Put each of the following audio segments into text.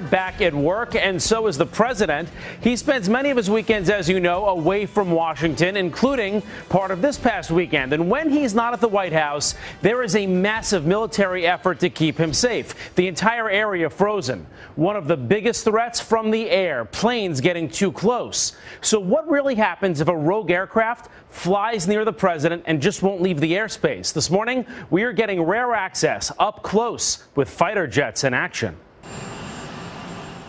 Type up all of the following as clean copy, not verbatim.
Back at work, and so is the president. He spends many of his weekends, as you know, away from Washington, including part of this past weekend. And when he's not at the White House, there is a massive military effort to keep him safe. The entire area frozen. One of the biggest threats from the air, planes getting too close. So what really happens if a rogue aircraft flies near the president and just won't leave the airspace? This morning, we are getting rare access up close with fighter jets in action.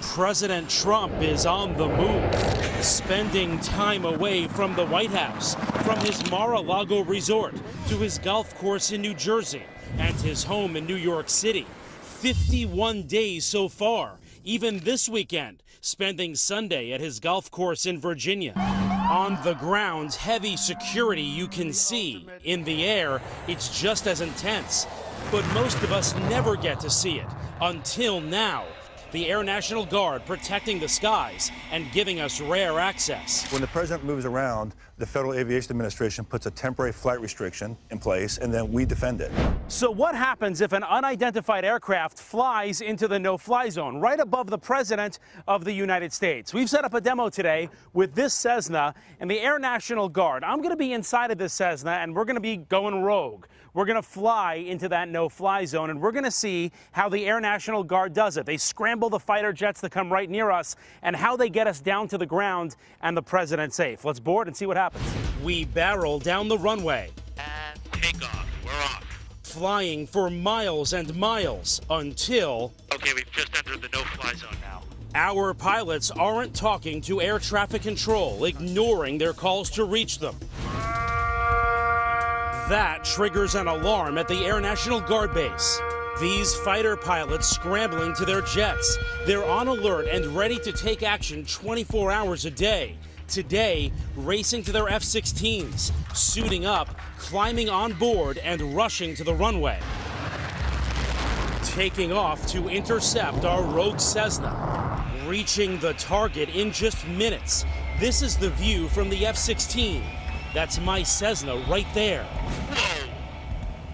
President Trump is on the move, spending time away from the White House, from his Mar-a-Lago resort to his golf course in New Jersey and his home in New York City. 51 days so far, even this weekend, spending Sunday at his golf course in Virginia. On the ground, heavy security you can see. In the air, it's just as intense. But most of us never get to see it until now. The Air National Guard protecting the skies and giving us rare access. When the president moves around, the Federal Aviation Administration puts a temporary flight restriction in place, and then we defend it. So what happens if an unidentified aircraft flies into the no-fly zone right above the president of the United States? We've set up a demo today with this Cessna and the Air National Guard. I'm going to be inside of this Cessna, and we're going to be going rogue. We're going to fly into that no-fly zone, and we're going to see how the Air National Guard does it. They scramble the fighter jets that come right near us and how they get us down to the ground and the president safe. Let's board and see what happens. We barrel down the runway. And take off. We're off. Flying for miles and miles until... Okay, we've just entered the no-fly zone now. Our pilots aren't talking to air traffic control, ignoring their calls to reach them. That triggers an alarm at the Air National Guard base. These fighter pilots scrambling to their jets. They're on alert and ready to take action 24 hours a day. Today, racing to their F-16s, suiting up, climbing on board, and rushing to the runway. Taking off to intercept our rogue Cessna. Reaching the target in just minutes. This is the view from the F-16. That's my Cessna right there. Whoa!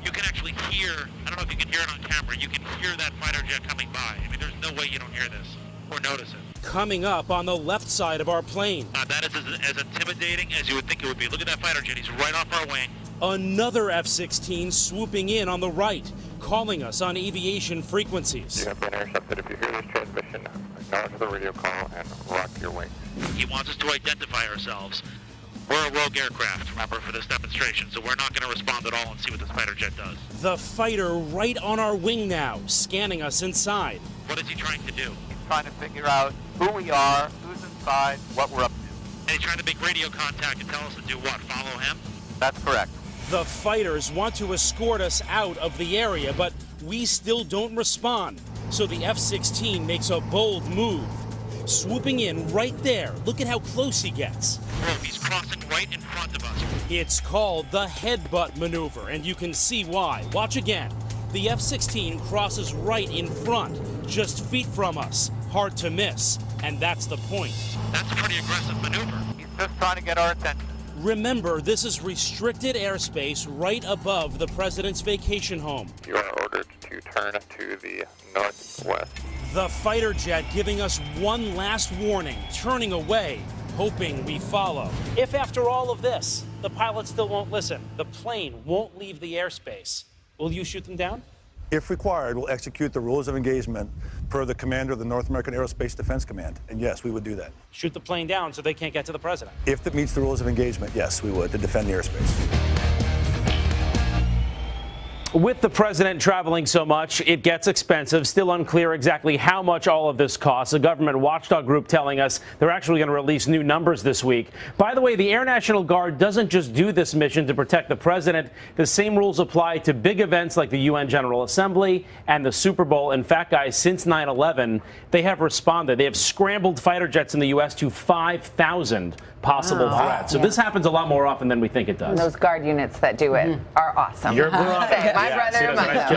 You can actually hear, I don't know if you can hear it on camera, you can hear that fighter jet coming by. I mean, there's no way you don't hear this or notice it. Coming up on the left side of our plane. That is as intimidating as you would think it would be. Look at that fighter jet, he's right off our wing. Another F-16 swooping in on the right, calling us on aviation frequencies. You have been intercepted. If you hear this transmission, acknowledge the radio call and rock your wing. He wants us to identify ourselves. We're a rogue aircraft, remember, for this demonstration, so we're not going to respond at all and see what this fighter jet does. The fighter right on our wing now, scanning us inside. What is he trying to do? He's trying to figure out who we are, who's inside, what we're up to. And he's trying to make radio contact and tell us to do what? Follow him? That's correct. The fighters want to escort us out of the area, but we still don't respond. So the F-16 makes a bold move. Swooping in right there. Look at how close he gets. Whoa, he's crossing right in front of us. It's called the headbutt maneuver, and you can see why. Watch again. The F-16 crosses right in front, just feet from us. Hard to miss, and that's the point. That's a pretty aggressive maneuver. He's just trying to get our attention. Remember, this is restricted airspace right above the president's vacation home. You are ordered to turn to the northwest. The fighter jet giving us one last warning, turning away, hoping we follow. If after all of this, the pilot still won't listen, the plane won't leave the airspace, will you shoot them down? If required, we'll execute the rules of engagement per the commander of the North American Aerospace Defense Command. And yes, we would do that. Shoot the plane down so they can't get to the president. If it meets the rules of engagement, yes, we would, to defend the airspace. With the president traveling so much, it gets expensive. Still unclear exactly how much all of this costs. A government watchdog group telling us they're actually going to release new numbers this week. By the way, the Air National Guard doesn't just do this mission to protect the president. The same rules apply to big events like the UN General Assembly and the Super Bowl. In fact, guys, since 9/11, they have responded. They have scrambled fighter jets in the U.S. to 5,000 possible threats. So this happens a lot more often than we think it does. Those guard units that do it are awesome. You're My brother,